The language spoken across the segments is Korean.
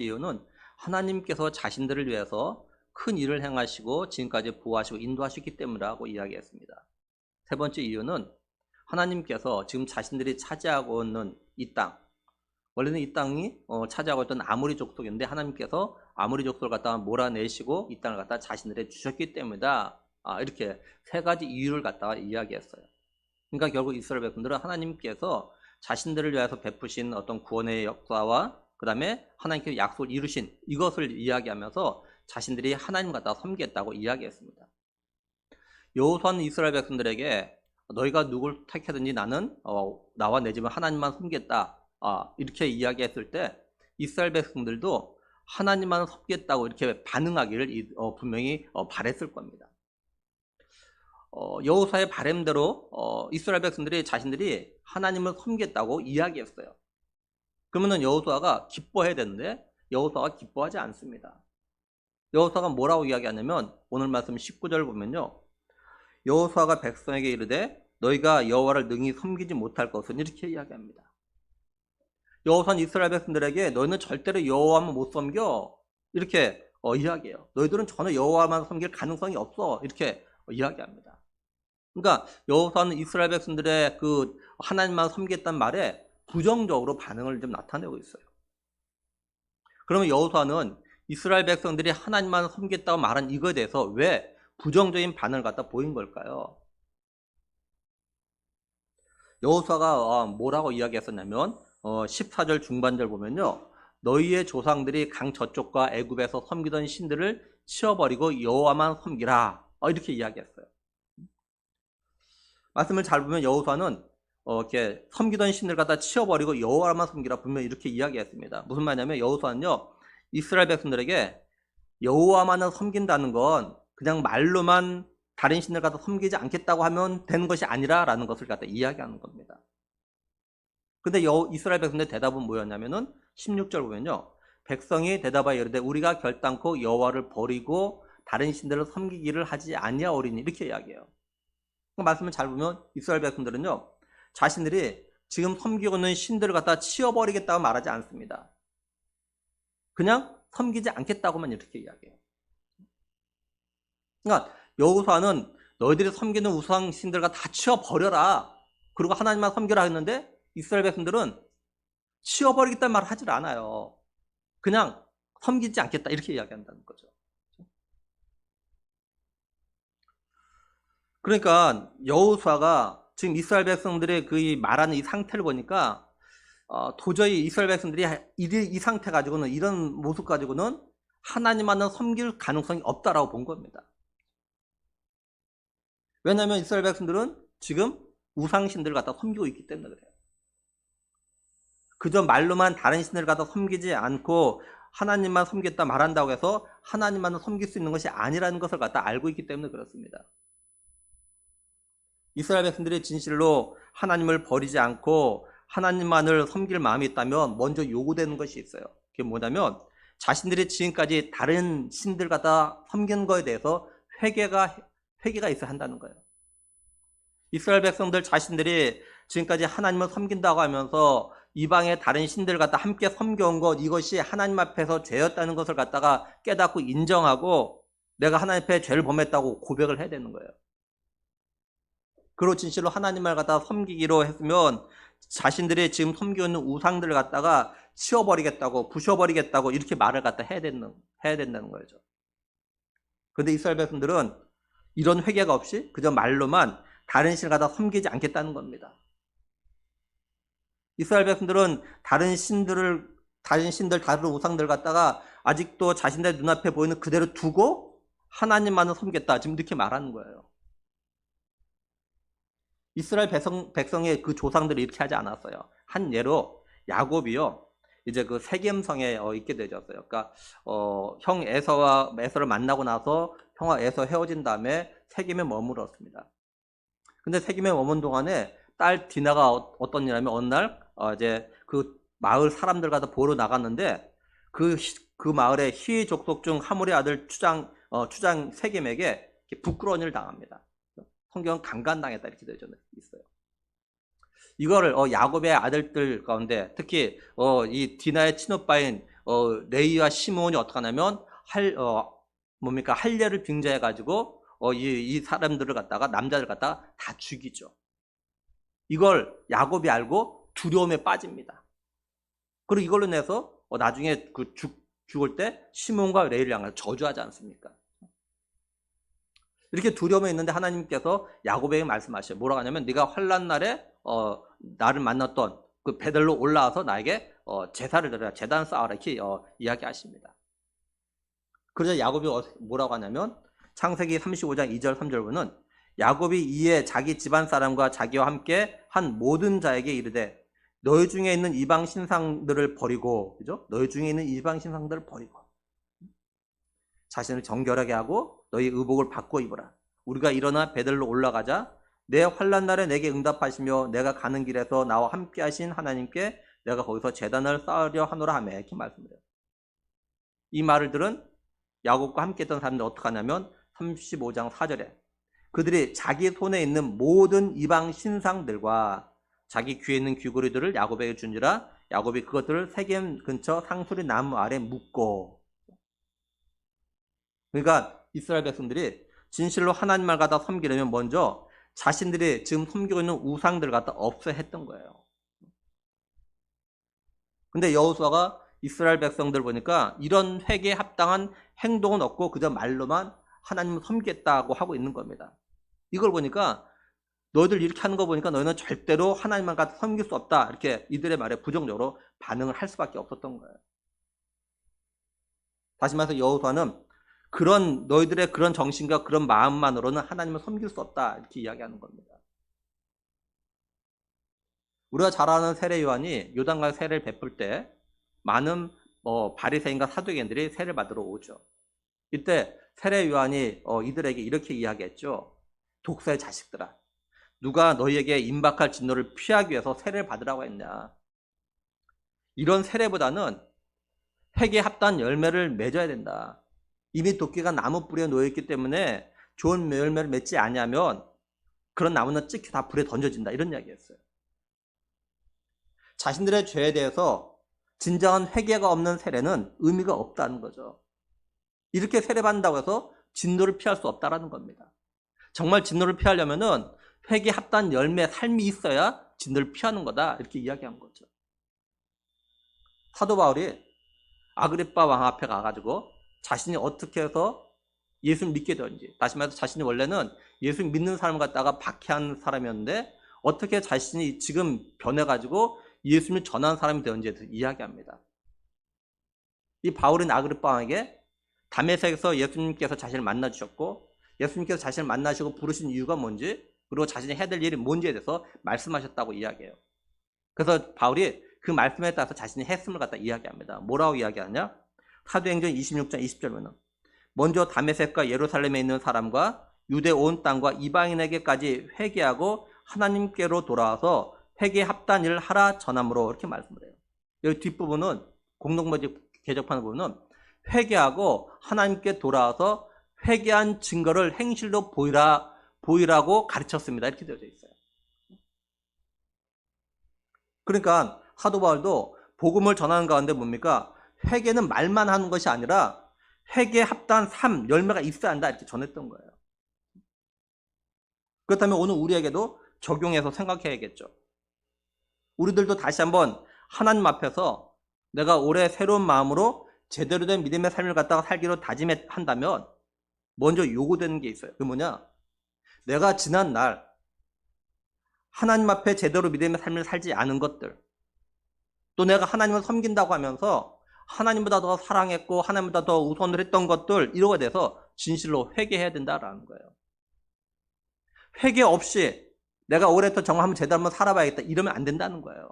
이유는 하나님께서 자신들을 위해서 큰 일을 행하시고 지금까지 보호하시고 인도하셨기 때문이라고 이야기했습니다. 세 번째 이유는 하나님께서 지금 자신들이 차지하고 있는 이 땅, 원래는 이 땅이 차지하고 있던 아모리 족속인데 하나님께서 아모리 족속을 갖다가 몰아내시고 이 땅을 갖다가 자신들에게 주셨기 때문이다. 이렇게 세 가지 이유를 갖다가 이야기했어요. 그러니까 결국 이스라엘 백성들은 하나님께서 자신들을 위해서 베푸신 어떤 구원의 역사와 그 다음에 하나님께서 약속을 이루신 이것을 이야기하면서 자신들이 하나님 갖다가 섬기겠다고 이야기했습니다. 여호수아는 이스라엘 백성들에게 너희가 누굴 택하든지 나는 나와 내 집은 하나님만 섬기겠다. 이렇게 이야기했을 때 이스라엘 백성들도 하나님만 섬기겠다고 이렇게 반응하기를 분명히 바랬을 겁니다. 여호수아의 바램대로 이스라엘 백성들이 자신들이 하나님을 섬기겠다고 이야기했어요. 그러면은 여호수아가 기뻐해야 되는데 여호수아가 기뻐하지 않습니다. 여호수아가 뭐라고 이야기하냐면 오늘 말씀 19절 보면요. 여호수아가 백성에게 이르되 너희가 여호와를 능히 섬기지 못할 것은 이렇게 이야기합니다. 여호수아는 이스라엘 백성들에게 너희는 절대로 여호와만 못 섬겨 이렇게 이야기해요. 너희들은 전혀 여호와만 섬길 가능성이 없어 이렇게 이야기합니다. 그러니까 여호수아는 이스라엘 백성들의 그 하나님만 섬기겠다는 말에 부정적으로 반응을 좀 나타내고 있어요. 그러면 여호수아는 이스라엘 백성들이 하나님만 섬기겠다고 말한 이거에 대해서 왜 부정적인 반응을 갖다 보인 걸까요? 여호수아가 뭐라고 이야기했었냐면 14절 중반절 보면요. 너희의 조상들이 강 저쪽과 애굽에서 섬기던 신들을 치워버리고 여호와만 섬기라. 이렇게 이야기했어요. 말씀을 잘 보면 여호수아는 이렇게 섬기던 신들 갖다 치워버리고 여호와만 섬기라 분명히 이렇게 이야기했습니다. 무슨 말이냐면 여호수아는요. 이스라엘 백성들에게 여호와만을 섬긴다는 건 그냥 말로만 다른 신들 갖다 섬기지 않겠다고 하면 되는 것이 아니라라는 것을 갖다 이야기하는 겁니다. 근데 이스라엘 백성들의 대답은 뭐였냐면은 16절 보면요. 백성이 대답하여 이르되 우리가 결단코 여호와를 버리고 다른 신들을 섬기기를 하지 아니하오리니 이렇게 이야기해요. 그 말씀을 잘 보면 이스라엘 백성들은요. 자신들이 지금 섬기고 있는 신들을 갖다 치워버리겠다고 말하지 않습니다. 그냥 섬기지 않겠다고만 이렇게 이야기해요. 그러니까 여호수아는 너희들이 섬기는 우상 신들과 다 치워버려라. 그리고 하나님만 섬기라 했는데 이스라엘 백성들은 치워버리겠다는 말을 하질 않아요. 그냥 섬기지 않겠다 이렇게 이야기한다는 거죠. 그러니까 여호수아가 지금 이스라엘 백성들의 그 말하는 이 상태를 보니까 도저히 이스라엘 백성들이 이 상태 가지고는 이런 모습 가지고는 하나님만은 섬길 가능성이 없다라고 본 겁니다. 왜냐하면 이스라엘 백성들은 지금 우상신들을 갖다 섬기고 있기 때문에 그래요. 그저 말로만 다른 신들을 갖다 섬기지 않고 하나님만 섬기겠다 말한다고 해서 하나님만은 섬길 수 있는 것이 아니라는 것을 갖다 알고 있기 때문에 그렇습니다. 이스라엘 백성들이 진실로 하나님을 버리지 않고 하나님만을 섬길 마음이 있다면 먼저 요구되는 것이 있어요. 그게 뭐냐면 자신들이 지금까지 다른 신들 갖다 섬긴 거에 대해서 회개가 있어야 한다는 거예요. 이스라엘 백성들 자신들이 지금까지 하나님을 섬긴다고 하면서 이방의 다른 신들 갖다 함께 섬겨온 것 이것이 하나님 앞에서 죄였다는 것을 갖다가 깨닫고 인정하고 내가 하나님 앞에 죄를 범했다고 고백을 해야 되는 거예요. 그리고 진실로 하나님을 갖다가 섬기기로 했으면 자신들이 지금 섬기고 있는 우상들을 갖다가 치워버리겠다고 부셔버리겠다고 이렇게 말을 갖다 해야 된다는 거죠. 그런데 이스라엘 백성들은 이런 회개가 없이 그저 말로만 다른 신을 갖다 섬기지 않겠다는 겁니다. 이스라엘 백성들은 다른 신들, 다른 우상들 갖다가 아직도 자신들 눈앞에 보이는 그대로 두고 하나님만을 섬겠다. 지금 이렇게 말하는 거예요. 이스라엘 백성의 그 조상들이 이렇게 하지 않았어요. 한 예로 야곱이요. 이제 그 세겜성에 있게 되었어요. 그러니까 형 에서를 만나고 나서 형과 에서 헤어진 다음에 세겜에 머물었습니다. 근데 세겜에 머문 동안에 딸 디나가 어떤 일이냐면 어느 날 이제 그 마을 사람들과 보러 나갔는데 그 마을의 히 족속 중 하물의 아들 추장 세겜에게 부끄러운 일을 당합니다. 성경은 강간당했다 이렇게 되어 있어요. 이거를 야곱의 아들들 가운데 특히 이 디나의 친오빠인 레위와 시므온이 어떻게 하냐면 할례를 빙자해 가지고 이 사람들을 갖다가 남자들 갖다가 다 죽이죠. 이걸 야곱이 알고 두려움에 빠집니다. 그리고 이걸로 인해서 나중에 그 죽을 때 시몬과 레위를 향해서 저주하지 않습니까? 이렇게 두려움에 있는데 하나님께서 야곱에게 말씀하셔요. 뭐라고 하냐면 네가 환난 날에 나를 만났던 그 베들로 올라와서 나에게 제사를 드려라, 제단 쌓아라, 이렇게 이야기하십니다. 그래서 야곱이 뭐라고 하냐면 창세기 35장 2절 3절 보면 야곱이 이에 자기 집안 사람과 자기와 함께 한 모든 자에게 이르되 너희 중에 있는 이방 신상들을 버리고, 그죠? 너희 중에 있는 이방 신상들을 버리고 자신을 정결하게 하고 너희 의복을 바꿔 입어라. 우리가 일어나 베들로 올라가자. 내 환난 날에 내게 응답하시며 내가 가는 길에서 나와 함께 하신 하나님께 내가 거기서 제단을 쌓으려 하노라 하며, 이렇게 말씀해요. 이 말을 들은 야곱과 함께 했던 사람들 어떻게 하냐면 35장 4절에 그들이 자기 손에 있는 모든 이방 신상들과 자기 귀에 있는 귀고리들을 야곱에게 준지라 야곱이 그것들을 세겜 근처 상수리 나무 아래 묻고. 그러니까 이스라엘 백성들이 진실로 하나님을 갖다 섬기려면 먼저 자신들이 지금 섬기고 있는 우상들을 갖다 없애야 했던 거예요. 근데 여호수아가 이스라엘 백성들 보니까 이런 회개에 합당한 행동은 없고 그저 말로만 하나님을 섬기겠다고 하고 있는 겁니다. 이걸 보니까 너희들 이렇게 하는 거 보니까 너희는 절대로 하나님만 갖다 섬길 수 없다, 이렇게 이들의 말에 부정적으로 반응을 할 수밖에 없었던 거예요. 다시 말해서 여호수아는 그런 너희들의 그런 정신과 그런 마음만으로는 하나님을 섬길 수 없다, 이렇게 이야기하는 겁니다. 우리가 잘 아는 세례 요한이 요단강 세례를 베풀 때 많은 바리새인과 사두개인들이 세례를 받으러 오죠. 이때 세례 요한이 이들에게 이렇게 이야기했죠. 독사의 자식들아, 누가 너희에게 임박할 진노를 피하기 위해서 세례를 받으라고 했냐. 이런 세례보다는 회개에 합당한 열매를 맺어야 된다. 이미 도끼가 나무 뿌리에 놓여있기 때문에 좋은 열매를 맺지 않으면 그런 나무는 찍혀 다 불에 던져진다, 이런 이야기였어요. 자신들의 죄에 대해서 진정한 회개가 없는 세례는 의미가 없다는 거죠. 이렇게 세례받는다고 해서 진노를 피할 수 없다는 겁니다. 정말 진노를 피하려면은 회개에 합당한 열매, 삶이 있어야 진노를 피하는 거다, 이렇게 이야기한 거죠. 사도 바울이 아그리빠 왕 앞에 가가지고 자신이 어떻게 해서 예수를 믿게 되었는지, 다시 말해서 자신이 원래는 예수 믿는 사람을 갖다가 박해한 사람이었는데 어떻게 자신이 지금 변해가지고 예수님을 전하는 사람이 되었는지에 대해서 이야기합니다. 이 바울은 아그리빠 왕에게 다메섹에서 예수님께서 자신을 만나주셨고 예수님께서 자신을 만나시고 부르신 이유가 뭔지, 그리고 자신이 해야 될 일이 뭔지에 대해서 말씀하셨다고 이야기해요. 그래서 바울이 그 말씀에 따라서 자신이 했음을 갖다 이야기합니다. 뭐라고 이야기하냐? 사도행전 26장 20절 보면 먼저 다메섹과 예루살렘에 있는 사람과 유대 온 땅과 이방인에게까지 회개하고 하나님께로 돌아와서 회개에 합당한 일을 하라 전함으로, 이렇게 말씀을 해요. 여기 뒷부분은 공동번역 개정판 부분은 회개하고 하나님께 돌아와서 회개한 증거를 행실로 보이라고 가르쳤습니다, 이렇게 되어져 있어요. 그러니까 사도 바울도 복음을 전하는 가운데 뭡니까? 회개는 말만 하는 것이 아니라 회개에 합당한 삶, 열매가 있어야 한다, 이렇게 전했던 거예요. 그렇다면 오늘 우리에게도 적용해서 생각해야겠죠. 우리들도 다시 한번 하나님 앞에서 내가 올해 새로운 마음으로 제대로 된 믿음의 삶을 갖다가 살기로 다짐한다면 먼저 요구되는 게 있어요. 그게 뭐냐? 내가 지난 날 하나님 앞에 제대로 믿음의 삶을 살지 않은 것들, 또 내가 하나님을 섬긴다고 하면서 하나님보다 더 사랑했고 하나님보다 더 우선을 했던 것들, 이런 거에 대해서 진실로 회개해야 된다라는 거예요. 회개 없이 내가 올해부터 정말 한번 제대로 한번 살아봐야겠다, 이러면 안 된다는 거예요.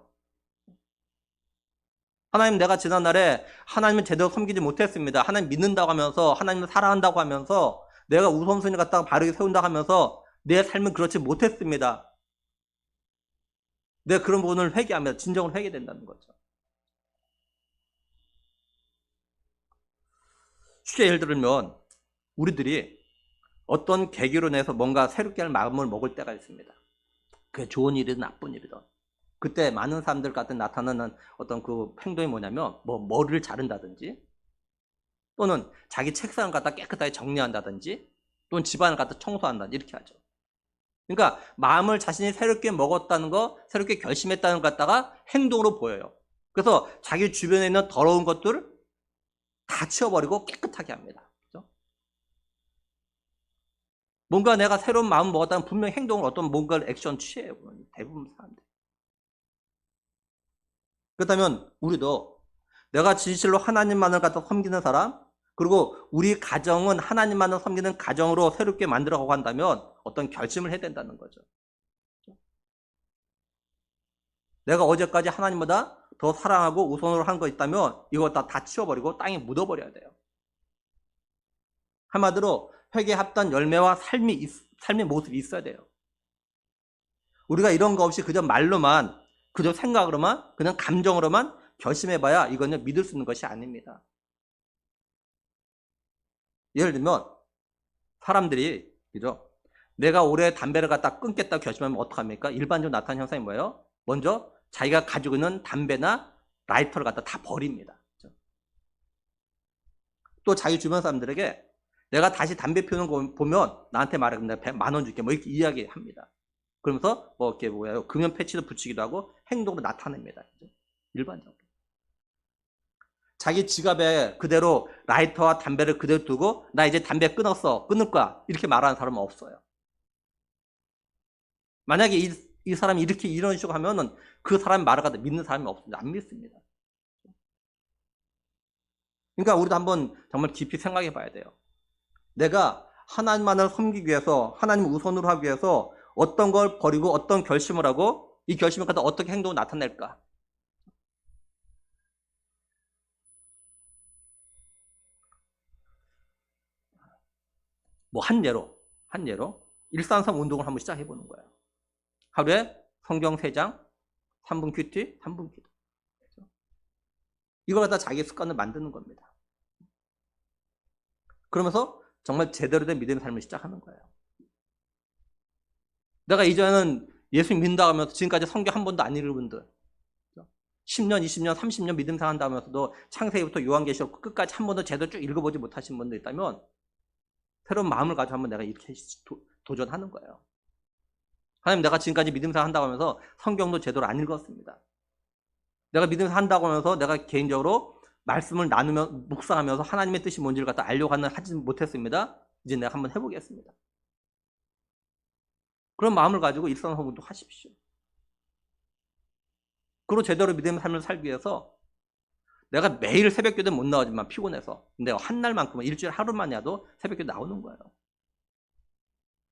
하나님, 내가 지난날에 하나님을 제대로 섬기지 못했습니다. 하나님 믿는다고 하면서 하나님을 사랑한다고 하면서 내가 우선순위 갖다가 바르게 세운다고 하면서 내 삶은 그렇지 못했습니다. 내가 그런 부분을 회개하면 진정으로 회개된다는 거죠. 쉽게 예를 들면 우리들이 어떤 계기로 인해서 뭔가 새롭게 할 마음을 먹을 때가 있습니다. 그게 좋은 일이든 나쁜 일이든. 그때 많은 사람들 같은 나타나는 어떤 그 행동이 뭐냐면 뭐 머리를 자른다든지 또는 자기 책상을 갖다 깨끗하게 정리한다든지 또는 집안을 갖다 청소한다든지 이렇게 하죠. 그러니까 마음을 자신이 새롭게 먹었다는 거, 새롭게 결심했다는 것 갖다가 행동으로 보여요. 그래서 자기 주변에 있는 더러운 것들을 다 치워버리고 깨끗하게 합니다. 그렇죠? 뭔가 내가 새로운 마음을 먹었다면 분명히 행동을 어떤 뭔가를 액션 취해요. 대부분 사람들. 그렇다면 우리도 내가 진실로 하나님만을 갖다 섬기는 사람, 그리고 우리 가정은 하나님만을 섬기는 가정으로 새롭게 만들어가고 한다면 어떤 결심을 해야 된다는 거죠. 내가 어제까지 하나님보다 더 사랑하고 우선으로 한 거 있다면 이거 다 치워버리고 땅에 묻어버려야 돼요. 한마디로 회개에 합당 열매와 삶의 모습이 있어야 돼요. 우리가 이런 거 없이 그저 말로만, 그저 생각으로만, 그냥 감정으로만 결심해봐야 이거는 믿을 수 있는 것이 아닙니다. 예를 들면 사람들이 그죠? 내가 올해 담배를 갖다 끊겠다고 결심하면 어떡합니까? 일반적으로 나타나는 현상이 뭐예요? 먼저 자기가 가지고 있는 담배나 라이터를 갖다 다 버립니다. 그죠? 또 자기 주변 사람들에게 내가 다시 담배 피우는 거 보면 나한테 말해, 내가 100만 원 줄게, 뭐 이렇게 이야기합니다. 그러면서 뭐 이렇게 뭐예요? 금연 패치도 붙이기도 하고 행동으로 나타냅니다. 그죠? 일반적으로. 자기 지갑에 그대로 라이터와 담배를 그대로 두고 나 이제 담배 끊었어, 끊을 거야 이렇게 말하는 사람은 없어요. 만약에 이 사람이 이렇게 이런 식으로 하면은 그 사람 말을 갖다 믿는 사람이 없습니다. 안 믿습니다. 그러니까 우리도 한번 정말 깊이 생각해 봐야 돼요. 내가 하나님만을 섬기기 위해서, 하나님을 우선으로 하기 위해서 어떤 걸 버리고 어떤 결심을 하고 이 결심을 갖다 어떻게 행동을 나타낼까? 뭐 한 예로 일상성 운동을 한번 시작해 보는 거예요. 하루에 성경 3장, 3분 큐티, 3분 기도. 이걸 갖다 자기 습관을 만드는 겁니다. 그러면서 정말 제대로 된 믿음의 삶을 시작하는 거예요. 내가 이전에는 예수 믿는다 하면서 지금까지 성경 한 번도 안 읽은 분들, 10년, 20년, 30년 믿음 생활한다 하면서도 창세기부터 요한계시록 끝까지 한 번도 제대로 쭉 읽어보지 못하신 분들 있다면 새로운 마음을 가지고 한번 내가 이렇게 도전하는 거예요. 하나님, 내가 지금까지 믿음 생활 한다고 하면서 성경도 제대로 안 읽었습니다. 내가 믿음 생활 한다고 하면서 내가 개인적으로 말씀을 묵상하면서 하나님의 뜻이 뭔지를 갖다 알려고 하지 못했습니다. 이제 내가 한번 해보겠습니다. 그런 마음을 가지고 일상성분도 하십시오. 그리고 제대로 믿음의 삶을 살기 위해서 내가 매일 새벽기도 못 나오지만 피곤해서 근데 한 날만큼은 일주일에 하루만 해도 새벽기도 나오는 거예요.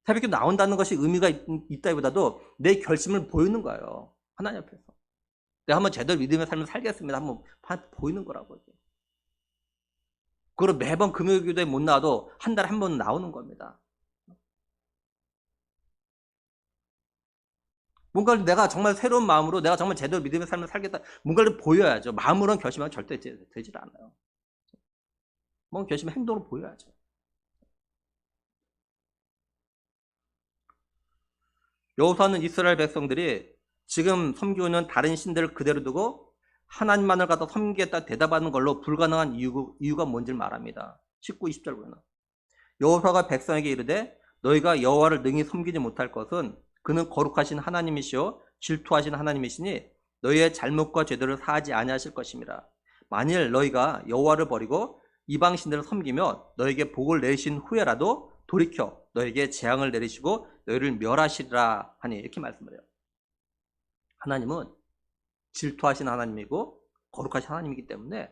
새벽기도 나온다는 것이 의미가 있다기보다도 내 결심을 보이는 거예요. 하나님 앞에서. 내가 한번 제대로 믿음의 삶을 살겠습니다. 한번 보이는 거라고요. 그리고 매번 금요일기도에 못 나와도 한 달에 한 번 나오는 겁니다. 뭔가를 내가 정말 새로운 마음으로 내가 정말 제대로 믿음의 삶을 살겠다. 뭔가를 보여야죠. 마음으로는 결심하면 절대 되질 않아요. 뭔가 결심은 행동으로 보여야죠. 여호수아는 이스라엘 백성들이 지금 섬기고 있는 다른 신들을 그대로 두고 하나님만을 갖다 섬기겠다 대답하는 걸로 불가능한 이유가 뭔지를 말합니다. 19, 20절 보면 여호수아가 백성에게 이르되 너희가 여호와를 능히 섬기지 못할 것은 그는 거룩하신 하나님이시오 질투하신 하나님이시니 너희의 잘못과 죄들을 사하지 아니하실 것입니다. 만일 너희가 여호와를 버리고 이방 신들을 섬기면 너에게 복을 내리신 후에라도 돌이켜 너에게 재앙을 내리시고 너희를 멸하시리라 하니 이렇게 말씀을 해요. 하나님은 질투하신 하나님이고 거룩하신 하나님이기 때문에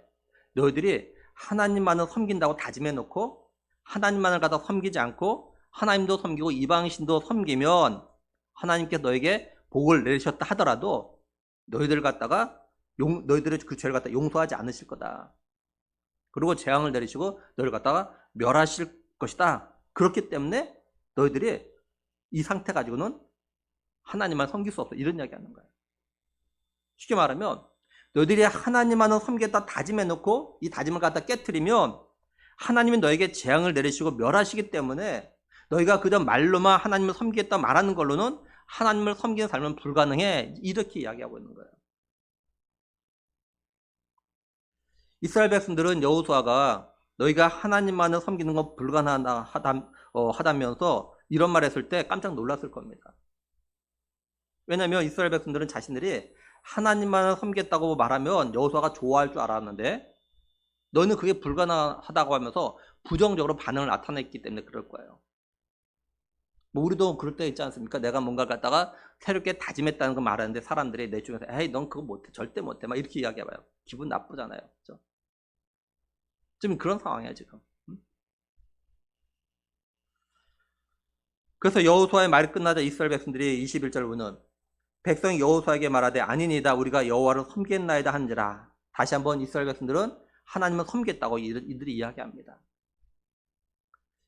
너희들이 하나님만을 섬긴다고 다짐해 놓고 하나님만을 갖다 섬기지 않고 하나님도 섬기고 이방신도 섬기면 하나님께서 너에게 복을 내리셨다 하더라도 너희들을 갖다가 너희들의 그 죄를 갖다 용서하지 않으실 거다. 그리고 재앙을 내리시고 너희를 갖다가 멸하실 것이다. 그렇기 때문에 너희들이 이 상태 가지고는 하나님만 섬길 수 없어. 이런 이야기 하는 거예요. 쉽게 말하면 너희들이 하나님만을 섬기겠다 다짐해 놓고 이 다짐을 갖다 깨트리면 하나님이 너에게 재앙을 내리시고 멸하시기 때문에 너희가 그저 말로만 하나님을 섬기겠다 말하는 걸로는 하나님을 섬기는 삶은 불가능해. 이렇게 이야기하고 있는 거예요. 이스라엘 백성들은 여호수아가 너희가 하나님만을 섬기는 건 하다면서 이런 말 했을 때 깜짝 놀랐을 겁니다. 왜냐하면 이스라엘 백성들은 자신들이 하나님만을 섬겼다고 말하면 여호수아가 좋아할 줄 알았는데 너희는 그게 불가능하다고 하면서 부정적으로 반응을 나타냈기 때문에 그럴 거예요. 뭐 우리도 그럴 때 있지 않습니까? 내가 뭔가를 갖다가 새롭게 다짐했다는 거 말하는데 사람들이 내 중에서 에이 넌 그거 못해 절대 못해 막 이렇게 이야기해봐요. 기분 나쁘잖아요. 그렇죠? 지금 그런 상황이야 지금. 그래서 여호수아의 말이 끝나자 이스라엘 백성들이 21절 보면 백성이 여호수아에게 말하되 아니니다 우리가 여호와를 섬겼나이다 한지라. 다시 한번 이스라엘 백성들은 하나님을 섬겼다고 이들이 이야기합니다.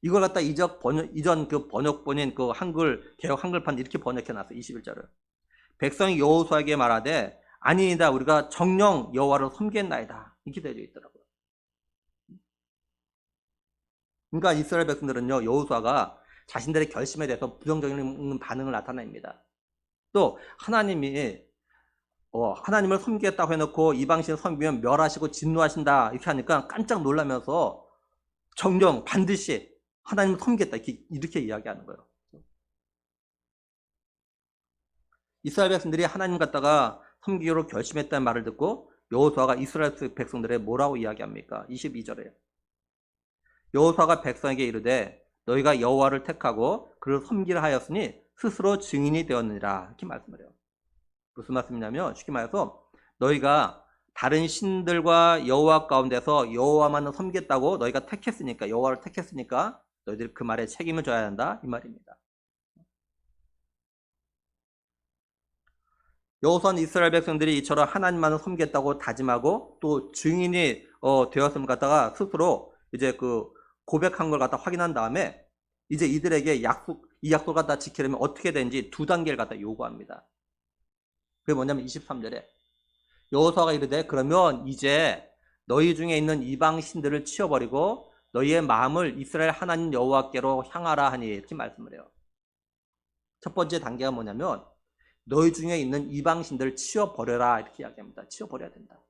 이걸 갖다 이전 그 번역본인 그 개혁 한글판 이렇게 번역해 놨어요. 21절을. 백성이 여호수아에게 말하되 아니니다 우리가 정녕 여호와를 섬겼나이다. 이렇게 되어 있더라고요. 그러니까 이스라엘 백성들은요 여호수아가 자신들의 결심에 대해서 부정적인 반응을 나타냅니다. 또 하나님이 하나님을 섬기겠다고 해놓고 이방신을 섬기면 멸하시고 진노하신다 이렇게 하니까 깜짝 놀라면서 정녕 반드시 하나님을 섬기겠다 이렇게 이야기하는 거예요. 이스라엘 백성들이 하나님 갖다가 섬기기로 결심했다는 말을 듣고 여호수아가 이스라엘 백성들의 뭐라고 이야기합니까? 22절에 여호수아가 백성에게 이르되 너희가 여호와를 택하고 그를 섬기라 하였으니 스스로 증인이 되었느니라 이렇게 말씀을 해요. 무슨 말씀이냐면 쉽게 말해서 너희가 다른 신들과 여호와 가운데서 여호와만을 섬겼다고 너희가 택했으니까 여호와를 택했으니까 너희들이 그 말에 책임을 져야 한다 이 말입니다. 여호수아는 이스라엘 백성들이 이처럼 하나님만을 섬겼다고 다짐하고 또 증인이 되었음을 갖다가 스스로 이제 그 고백한 걸 갖다 확인한 다음에 이제 이들에게 이 약속을 갖다 지키려면 어떻게 되는지 두 단계를 갖다 요구합니다. 그게 뭐냐면 23절에 여호수아가 이르되 그러면 이제 너희 중에 있는 이방 신들을 치워버리고 너희의 마음을 이스라엘 하나님 여호와께로 향하라 하니 이렇게 말씀을 해요. 첫 번째 단계가 뭐냐면 너희 중에 있는 이방 신들을 치워버려라 이렇게 이야기합니다. 치워버려야 된다.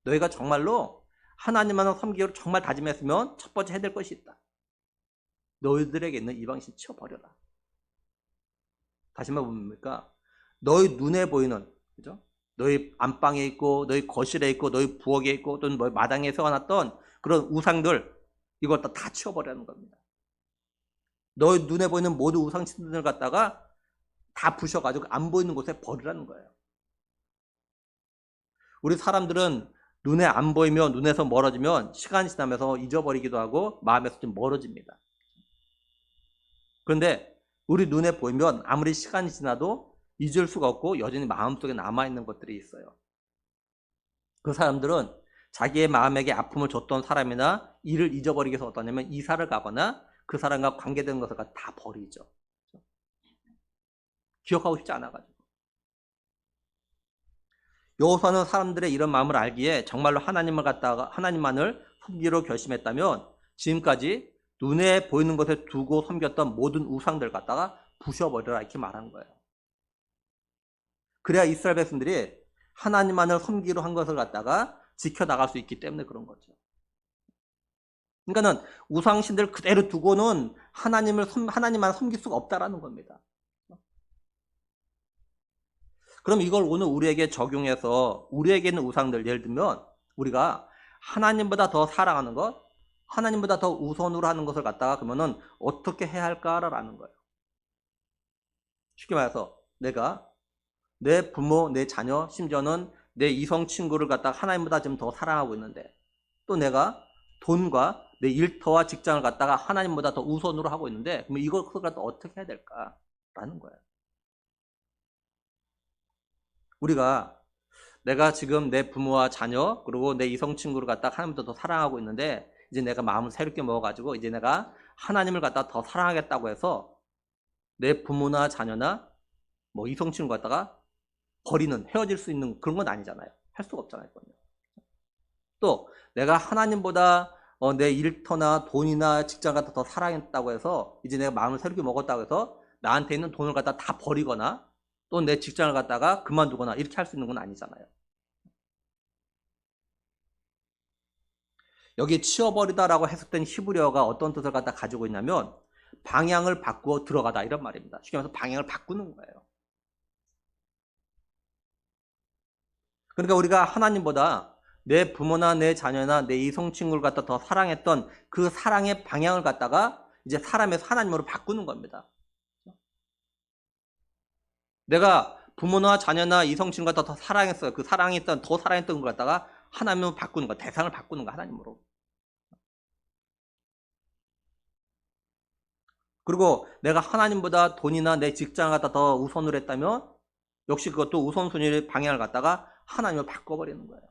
너희가 정말로 하나님만을 섬기기로 정말 다짐했으면 첫 번째 해야 될 것이 있다. 너희들에게 있는 이방신 치워버려라. 다시 말하면 뭡니까? 너희 눈에 보이는 그죠? 너희 안방에 있고 너희 거실에 있고 너희 부엌에 있고 또는 너희 마당에 세워놨던 그런 우상들 이걸 다 치워버리는 겁니다. 너희 눈에 보이는 모든 우상신들을 갖다가 다 부셔가지고 안 보이는 곳에 버리라는 거예요. 우리 사람들은 눈에 안 보이면 눈에서 멀어지면 시간이 지나면서 잊어버리기도 하고 마음에서 좀 멀어집니다. 그런데 우리 눈에 보이면 아무리 시간이 지나도 잊을 수가 없고 여전히 마음속에 남아있는 것들이 있어요. 그 사람들은 자기의 마음에게 아픔을 줬던 사람이나 일을 잊어버리기 위해서 어떠냐면 이사를 가거나 그 사람과 관계된 것을 다 버리죠. 기억하고 싶지 않아가지고. 여호수아는 사람들의 이런 마음을 알기에 정말로 하나님만을 섬기기로 결심했다면 지금까지 눈에 보이는 것에 두고 섬겼던 모든 우상들 갖다가 부셔버려라 이렇게 말한 거예요. 그래야 이스라엘 백성들이 하나님만을 섬기기로 한 것을 갖다가 지켜나갈 수 있기 때문에 그런 거죠. 그러니까는 우상신들 그대로 두고는 하나님만 섬길 수가 없다라는 겁니다. 그럼 이걸 오늘 우리에게 적용해서 우리에게 있는 우상들 예를 들면 우리가 하나님보다 더 사랑하는 것, 하나님보다 더 우선으로 하는 것을 갖다가 그러면은 어떻게 해야 할까라는 거예요. 쉽게 말해서 내가 내 부모, 내 자녀, 심지어는 내 이성 친구를 갖다가 하나님보다 좀 더 사랑하고 있는데 또 내가 돈과 내 일터와 직장을 갖다가 하나님보다 더 우선으로 하고 있는데 그럼 이걸 갖다 어떻게 해야 될까라는 거예요. 우리가 내가 지금 내 부모와 자녀 그리고 내 이성 친구를 갖다가 하나님보다 더 사랑하고 있는데 이제 내가 마음을 새롭게 먹어가지고 이제 내가 하나님을 갖다가 더 사랑하겠다고 해서 내 부모나 자녀나 뭐 이성 친구 갖다가 헤어질 수 있는 그런 건 아니잖아요. 할 수가 없잖아요. 또 내가 하나님보다 내 일터나 돈이나 직장 갖다 더 사랑했다고 해서 이제 내가 마음을 새롭게 먹었다고 해서 나한테 있는 돈을 갖다 다 버리거나 또 내 직장을 갖다가 그만두거나 이렇게 할 수 있는 건 아니잖아요. 여기 치워버리다라고 해석된 히브리어가 어떤 뜻을 갖다 가지고 있냐면 방향을 바꾸어 들어가다 이런 말입니다. 쉽게 말해서 방향을 바꾸는 거예요. 그러니까 우리가 하나님보다 내 부모나 내 자녀나 내 이성 친구를 갖다 더 사랑했던 그 사랑의 방향을 갖다가 이제 사람에서 하나님으로 바꾸는 겁니다. 내가 부모나 자녀나 이성 친구가 더 사랑했어요. 그 사랑했던 더 사랑했던 걸 갖다가 하나님으로 바꾸는 거, 대상을 바꾸는 거 하나님으로. 그리고 내가 하나님보다 돈이나 내 직장을 갖다 더 우선으로 했다면 역시 그것도 우선순위의 방향을 갖다가 하나님을 바꿔버리는 거예요.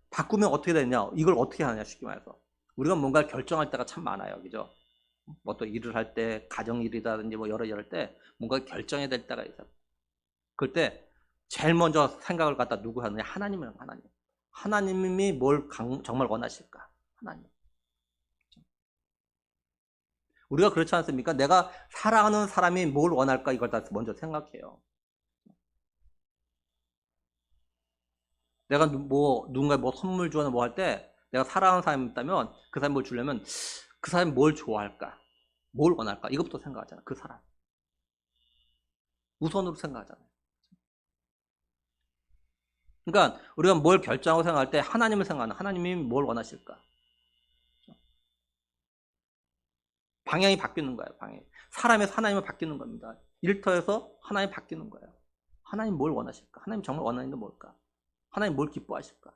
바꾸면 어떻게 되냐? 이걸 어떻게 하느냐 쉽게 말해서. 우리가 뭔가를 결정할 때가 참 많아요. 그죠? 뭐 또 일을 할 때, 가정일이라든지 뭐 여러 때 뭔가 결정해야 될 때가 있어요. 그럴 때 제일 먼저 생각을 갖다 누구 하느냐? 하나님이랑 하나님. 하나님이 뭘 정말 원하실까? 하나님. 우리가 그렇지 않습니까? 내가 사랑하는 사람이 뭘 원할까? 이걸 다 먼저 생각해요. 내가 누군가 뭐 선물 주거나 뭐 할 때 내가 사랑하는 사람이 있다면 그 사람이 뭘 주려면 그 사람이 뭘 좋아할까? 뭘 원할까? 이것부터 생각하잖아. 그 사람. 우선으로 생각하잖아요. 그러니까 우리가 뭘 결정하고 생각할 때 하나님을 생각하는 하나님이 뭘 원하실까? 방향이 바뀌는 거예요. 방향. 사람에서 하나님을 바뀌는 겁니다. 일터에서 하나님이 바뀌는 거예요. 하나님 뭘 원하실까? 하나님 정말 원하는 게 뭘까? 하나님 뭘 기뻐하실까?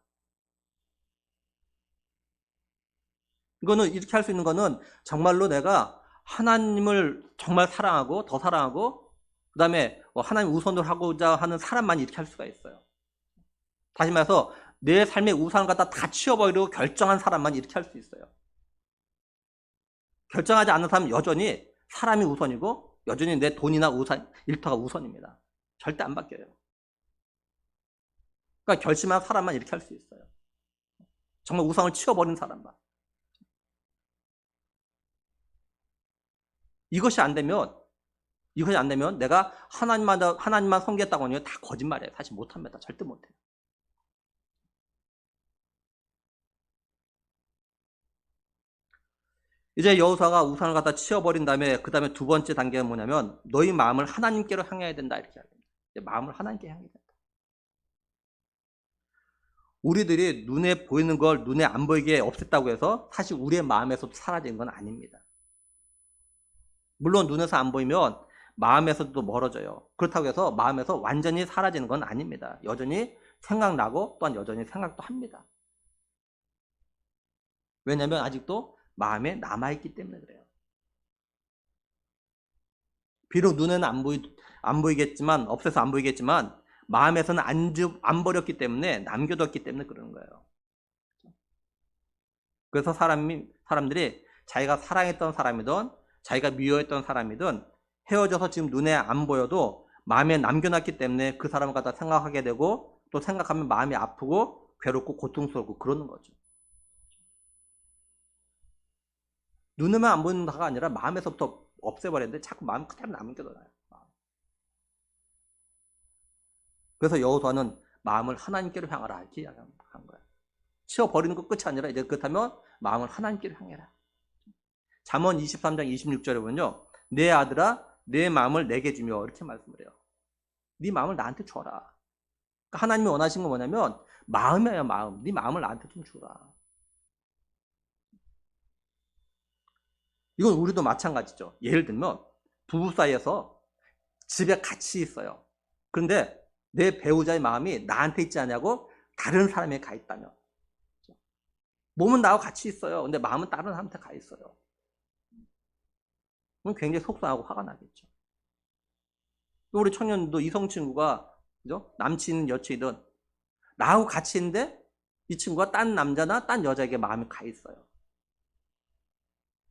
이거는 이렇게 할 수 있는 거는 정말로 내가 하나님을 정말 사랑하고 더 사랑하고 그 다음에 하나님 우선으로 하고자 하는 사람만 이렇게 할 수가 있어요. 다시 말해서 내 삶의 우상을 갖다 다 치워버리고 결정한 사람만 이렇게 할 수 있어요. 결정하지 않는 사람은 여전히 사람이 우선이고 여전히 내 돈이나 우선, 일터가 우선입니다. 절대 안 바뀌어요. 그러니까 결심한 사람만 이렇게 할 수 있어요. 정말 우상을 치워버린 사람만. 이것이 안 되면 내가 하나님만 섬기겠다고 하는 게 다 거짓말이에요. 사실 못합니다. 절대 못해요. 이제 여호수아가 우상을 갖다 치워버린 다음에 그 다음에 두 번째 단계는 뭐냐면 너희 마음을 하나님께로 향해야 된다 이렇게 이야기합니다. 마음을 하나님께 향해야 된다. 우리들이 눈에 보이는 걸 눈에 안 보이게 없앴다고 해서 사실 우리의 마음에서도 사라진 건 아닙니다. 물론 눈에서 안 보이면 마음에서도 멀어져요. 그렇다고 해서 마음에서 완전히 사라지는 건 아닙니다. 여전히 생각나고 또한 여전히 생각도 합니다. 왜냐하면 아직도 마음에 남아있기 때문에 그래요. 비록 눈에는 안 보이겠지만 없애서 안 보이겠지만 마음에서는 안 버렸기 때문에 남겨뒀기 때문에 그러는 거예요. 그래서 사람들이 자기가 사랑했던 사람이든 자기가 미워했던 사람이든 헤어져서 지금 눈에 안 보여도 마음에 남겨놨기 때문에 그 사람을 갖다 생각하게 되고 또 생각하면 마음이 아프고 괴롭고 고통스럽고 그러는 거죠. 눈에만 안 보이는다가 아니라 마음에서부터 없애버렸는데 자꾸 마음 그대로 남겨둬요. 그래서 여호수아는 마음을 하나님께로 향하라 이렇게 이야기한 거예요. 치워버리는 것 끝이 아니라 이제 그렇다면 마음을 하나님께로 향해라. 잠언 23장 26절에 보면요. 내 아들아 내 마음을 내게 주며 이렇게 말씀을 해요. 네 마음을 나한테 줘라. 그러니까 하나님이 원하신 건 뭐냐면 마음이에요. 마음. 네 마음을 나한테 좀 주라. 이건 우리도 마찬가지죠. 예를 들면 부부 사이에서 집에 같이 있어요. 그런데 내 배우자의 마음이 나한테 있지 않냐고 다른 사람에게 가 있다면 몸은 나하고 같이 있어요. 근데 마음은 다른 사람한테 가 있어요. 그럼 굉장히 속상하고 화가 나겠죠. 또 우리 청년도 이성 친구가 그죠? 남친 여친이든 나하고 같이 있는데 이 친구가 딴 남자나 딴 여자에게 마음이 가 있어요.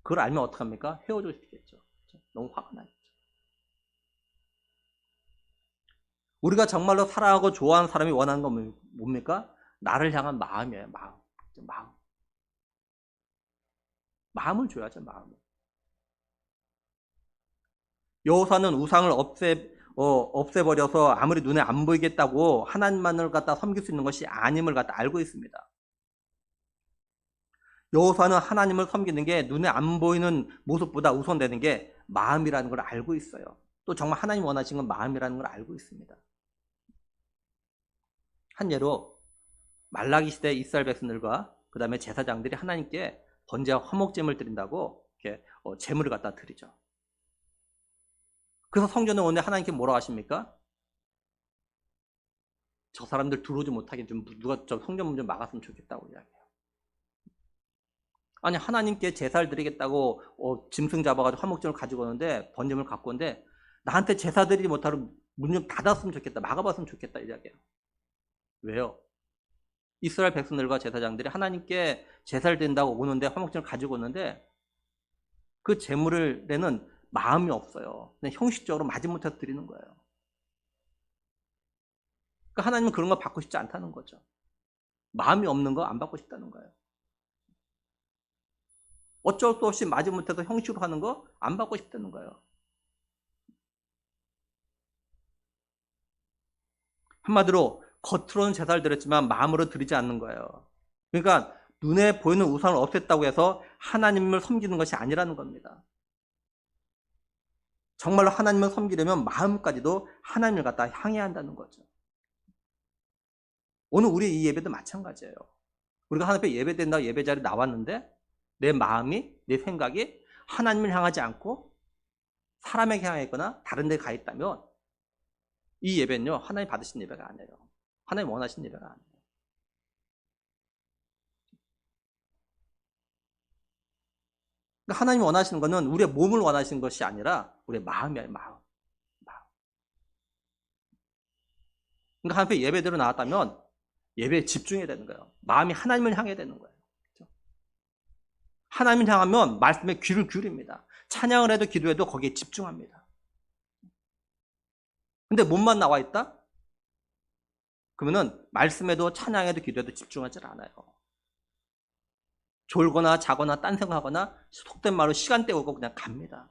그걸 알면 어떡합니까? 헤어져 싶겠죠. 너무 화가 나겠죠. 우리가 정말로 사랑하고 좋아하는 사람이 원하는 건 뭡니까? 나를 향한 마음이에요. 마음. 마음을 줘야죠, 마음을. 여호수아는 우상을 없애버려서 아무리 눈에 안 보이겠다고 하나님만을 갖다 섬길 수 있는 것이 아님을 갖다 알고 있습니다. 여호수아는 하나님을 섬기는 게 눈에 안 보이는 모습보다 우선되는 게 마음이라는 걸 알고 있어요. 또 정말 하나님 원하시는 건 마음이라는 걸 알고 있습니다. 한 예로 말라기 시대 이스라엘 백성들과 그 다음에 제사장들이 하나님께 번제와 화목제물을 드린다고 이렇게 제물을 갖다 드리죠. 그래서 성전에 오는데 하나님께 뭐라고 하십니까? 저 사람들 들어오지 못하게 좀 누가 저 성전 문 좀 막았으면 좋겠다고 이야기해요. 아니 하나님께 제사를 드리겠다고 짐승 잡아가지고 화목제물을 가지고 오는데 번제물을 갖고 오는데 나한테 제사 드리지 못하고 문 좀 닫았으면 좋겠다, 막아봤으면 좋겠다 이야기해요. 왜요? 이스라엘 백성들과 제사장들이 하나님께 제사를 드린다고 오는데 화목제물을 가지고 오는데 그 제물에는 마음이 없어요. 그냥 형식적으로 마지못해서 드리는 거예요. 그러니까 하나님은 그런 거 받고 싶지 않다는 거죠. 마음이 없는 거 안 받고 싶다는 거예요. 어쩔 수 없이 마지못해서 형식으로 하는 거 안 받고 싶다는 거예요. 한마디로 겉으로는 제사를 드렸지만 마음으로 드리지 않는 거예요. 그러니까 눈에 보이는 우상을 없앴다고 해서 하나님을 섬기는 것이 아니라는 겁니다. 정말로 하나님을 섬기려면 마음까지도 하나님을 갖다 향해야 한다는 거죠. 오늘 우리 이 예배도 마찬가지예요. 우리가 하나님 앞에 예배된다고 예배 자리에 나왔는데 내 마음이, 내 생각이 하나님을 향하지 않고 사람에게 향해 있거나 다른 데 가 있다면 이 예배는요, 하나님 받으신 예배가 아니에요. 하나님 원하신 예배가 아니에요. 그러니까 하나님이 원하시는 것은 우리의 몸을 원하시는 것이 아니라 우리의 마음이에요, 마음. 그러니까 하나님 앞에 예배대로 나왔다면 예배에 집중해야 되는 거예요. 마음이 하나님을 향해야 되는 거예요. 그렇죠? 하나님을 향하면 말씀에 귀를 기울입니다. 찬양을 해도 기도해도 거기에 집중합니다. 근데 몸만 나와 있다? 그러면은 말씀에도 찬양해도 기도해도 집중하지 않아요. 졸거나 자거나 딴 생각하거나 속된 말로 시간 때우고 그냥 갑니다.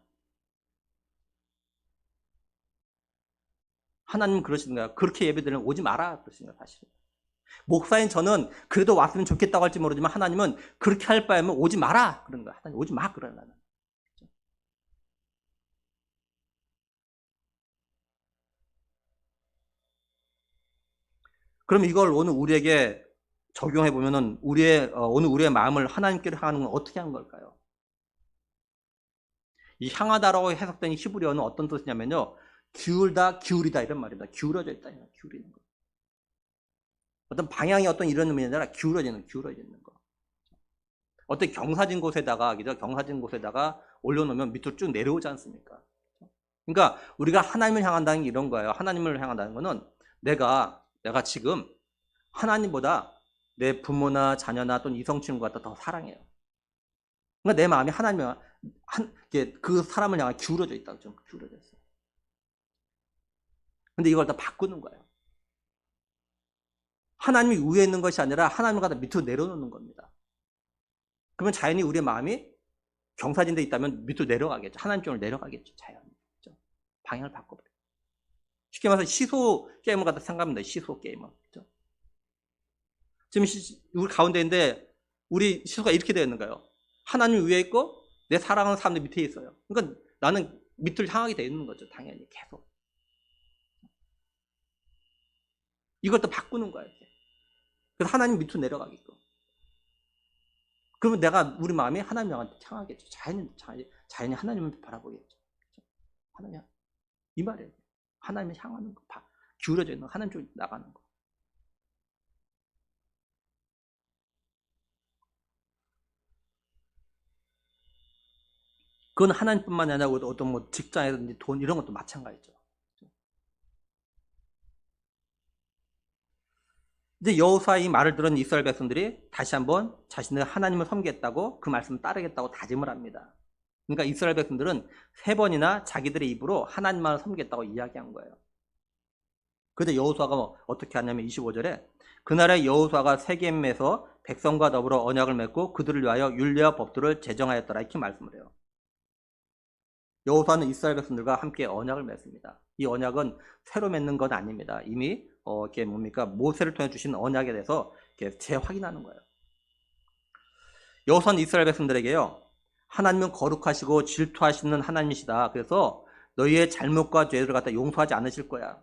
하나님은 그러시는 거예요. 그렇게 예배드리면 오지 마라 그러시는 거예요. 사실 목사인 저는 그래도 왔으면 좋겠다고 할지 모르지만 하나님은 그렇게 할 바에는 오지 마라 그러는 거예요. 하나님 오지 마 그러는 거예요. 그럼 이걸 오늘 우리에게 적용해 보면은 오늘 우리의 마음을 하나님께로 향하는 건 어떻게 하는 걸까요? 이 향하다라고 해석된 히브리어는 어떤 뜻이냐면요, 기울다, 기울이다 이런 말입니다. 기울어져 있다, 기울이는 거. 어떤 방향이 어떤 이런 의미가 아니라 기울어지는 거. 어떤 경사진 곳에다가, 그죠? 경사진 곳에다가 올려놓으면 밑으로 쭉 내려오지 않습니까? 그러니까 우리가 하나님을 향한다는 게 이런 거예요. 하나님을 향한다는 거는 내가 지금 하나님보다 내 부모나 자녀나 또는 이성친구가 더 사랑해요. 그러니까 내 마음이 하나님을 그 사람을 향해 기울어져 있다고 좀 기울어져 있어요. 근데 이걸 다 바꾸는 거예요. 하나님이 위에 있는 것이 아니라 하나님을 갖다 밑으로 내려놓는 겁니다. 그러면 자연히 우리의 마음이 경사진 데 있다면 밑으로 내려가겠죠. 하나님 쪽으로 내려가겠죠. 자연히. 그렇죠? 방향을 바꿔버려요. 쉽게 말해서 시소 게임을 갖다 생각합니다. 시소 게임을. 그렇죠? 지금 우리 가운데인데 우리 시소가 이렇게 되어 있는 거예요. 하나님 위에 있고 내 사랑하는 사람들 밑에 있어요. 그러니까 나는 밑을 향하게 되어 있는 거죠. 당연히 계속. 이걸 또 바꾸는 거예요. 이렇게. 그래서 하나님 밑으로 내려가겠고. 그러면 우리 마음이 하나님 향하겠죠. 자연히 하나님을 바라보겠죠. 하나님, 이 말이에요. 하나님을 향하는 거, 기울어져 있는 거, 하나님 쪽으로 나가는 거. 그건 하나님뿐만 아니라 어떤 직장이든지 돈 이런 것도 마찬가지죠. 이제 여호수아의 이 말을 들은 이스라엘 백성들이 다시 한번 자신들 하나님을 섬기겠다고 그 말씀을 따르겠다고 다짐을 합니다. 그러니까 이스라엘 백성들은 3번이나 자기들의 입으로 하나님만을 섬기겠다고 이야기한 거예요. 그런데 여호수아가 어떻게 하냐면 25절에 그날에 여호수아가 세겜에서 백성과 더불어 언약을 맺고 그들을 위하여 율례와 법도를 제정하였더라 이렇게 말씀을 해요. 여호수아는 이스라엘 백성들과 함께 언약을 맺습니다. 이 언약은 새로 맺는 건 아닙니다. 이미 이게 뭡니까 모세를 통해 주신 언약에 대해서 이렇게 재확인하는 거예요. 여호수아는 이스라엘 백성들에게요, 하나님은 거룩하시고 질투하시는 하나님이시다. 그래서 너희의 잘못과 죄를 갖다 용서하지 않으실 거야.